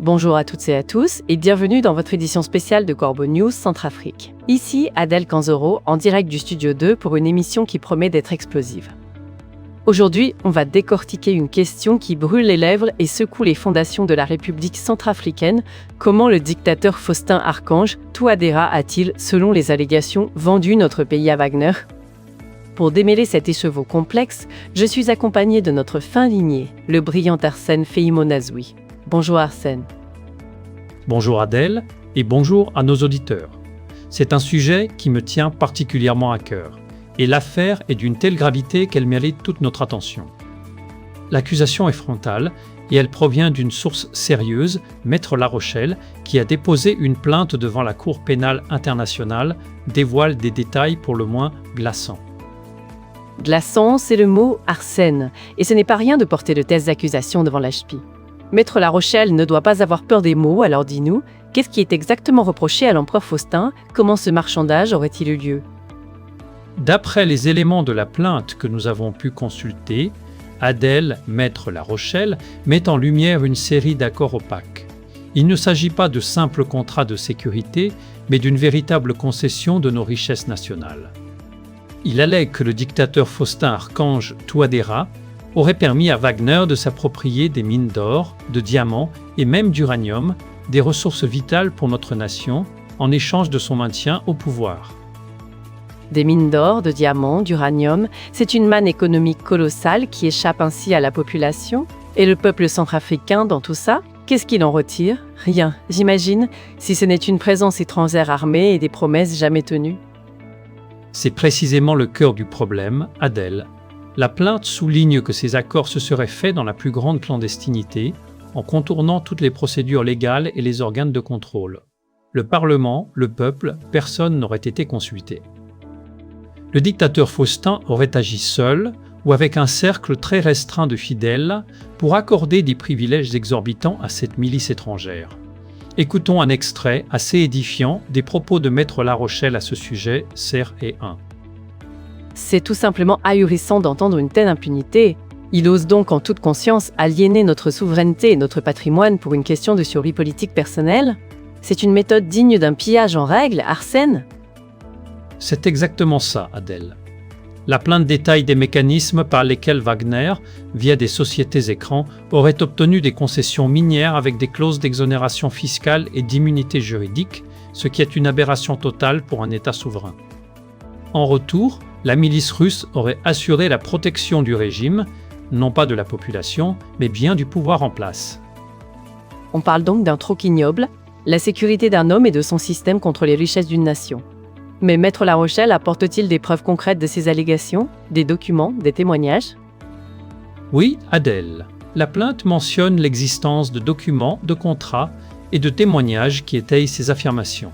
Bonjour à toutes et à tous et bienvenue dans votre édition spéciale de Corbeau News Centrafrique. Ici, Adèle Canzoro, en direct du Studio 2 pour une émission qui promet d'être explosive. Aujourd'hui, on va décortiquer une question qui brûle les lèvres et secoue les fondations de la République centrafricaine. Comment le dictateur Faustin-Archange Touadéra a-t-il, selon les allégations, vendu notre pays à Wagner ? Pour démêler cet écheveau complexe, je suis accompagnée de notre fin lignée, le brillant Arsène Feïmo-Nazoui. Bonjour Arsène. Bonjour Adèle et bonjour à nos auditeurs. C'est un sujet qui me tient particulièrement à cœur et l'affaire est d'une telle gravité qu'elle mérite toute notre attention. L'accusation est frontale et elle provient d'une source sérieuse, Maître La Rochelle, qui a déposé une plainte devant la Cour pénale internationale, dévoile des détails pour le moins glaçants. Glaçant, c'est le mot Arsène, et ce n'est pas rien de porter de telles accusations devant l'HPI. Maître La Rochelle ne doit pas avoir peur des mots, alors dis-nous, qu'est-ce qui est exactement reproché à l'empereur Faustin ? Comment ce marchandage aurait-il eu lieu ? D'après les éléments de la plainte que nous avons pu consulter, Adèle, Maître La Rochelle, met en lumière une série d'accords opaques. Il ne s'agit pas de simples contrats de sécurité, mais d'une véritable concession de nos richesses nationales. Il allègue que le dictateur Faustin-Archange Touadéra aurait permis à Wagner de s'approprier des mines d'or, de diamants et même d'uranium, des ressources vitales pour notre nation, en échange de son maintien au pouvoir. Des mines d'or, de diamants, d'uranium, c'est une manne économique colossale qui échappe ainsi à la population. Et le peuple centrafricain dans tout ça ? Qu'est-ce qu'il en retire ? Rien, j'imagine, si ce n'est une présence étrangère armée et des promesses jamais tenues. C'est précisément le cœur du problème, Adèle. La plainte souligne que ces accords se seraient faits dans la plus grande clandestinité, en contournant toutes les procédures légales et les organes de contrôle. Le Parlement, le peuple, personne n'aurait été consulté. Le dictateur Faustin aurait agi seul ou avec un cercle très restreint de fidèles pour accorder des privilèges exorbitants à cette milice étrangère. Écoutons un extrait assez édifiant des propos de Maître La Rochelle à ce sujet, Serre et 1. C'est tout simplement ahurissant d'entendre une telle impunité. Il ose donc en toute conscience aliéner notre souveraineté et notre patrimoine pour une question de survie politique personnelle ? C'est une méthode digne d'un pillage en règle, Arsène ? C'est exactement ça, Adèle. La plainte détaille des mécanismes par lesquels Wagner, via des sociétés écrans, aurait obtenu des concessions minières avec des clauses d'exonération fiscale et d'immunité juridique, ce qui est une aberration totale pour un État souverain. En retour, la milice russe aurait assuré la protection du régime, non pas de la population, mais bien du pouvoir en place. On parle donc d'un troc ignoble, la sécurité d'un homme et de son système contre les richesses d'une nation. Mais Maître La Rochelle apporte-t-il des preuves concrètes de ces allégations, des documents, des témoignages ? Oui, Adèle. La plainte mentionne l'existence de documents, de contrats et de témoignages qui étayent ces affirmations.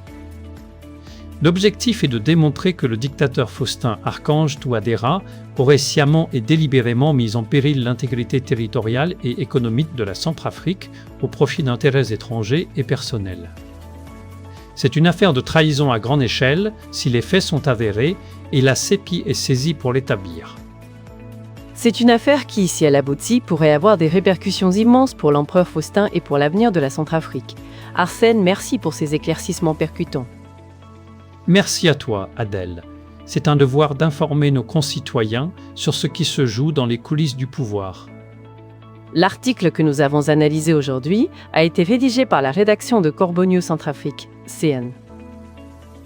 L'objectif est de démontrer que le dictateur Faustin-Archange Touadéra aurait sciemment et délibérément mis en péril l'intégrité territoriale et économique de la Centrafrique au profit d'intérêts étrangers et personnels. C'est une affaire de trahison à grande échelle si les faits sont avérés et la CEPI est saisie pour l'établir. C'est une affaire qui, si elle aboutit, pourrait avoir des répercussions immenses pour l'empereur Faustin et pour l'avenir de la Centrafrique. Arsène, merci pour ces éclaircissements percutants. Merci à toi, Adèle. C'est un devoir d'informer nos concitoyens sur ce qui se joue dans les coulisses du pouvoir. L'article que nous avons analysé aujourd'hui a été rédigé par la rédaction de Corbeau News Centrafrique, CN.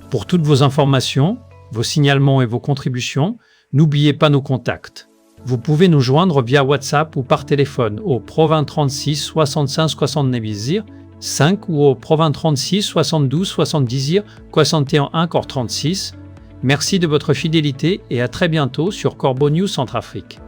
Pour toutes vos informations, vos signalements et vos contributions, n'oubliez pas nos contacts. Vous pouvez nous joindre via WhatsApp ou par téléphone au Pro 20 36 65 79 5 ou au Pro 20 36 72 70 61 1 36. Merci de votre fidélité et à très bientôt sur Corbeau News Centrafrique.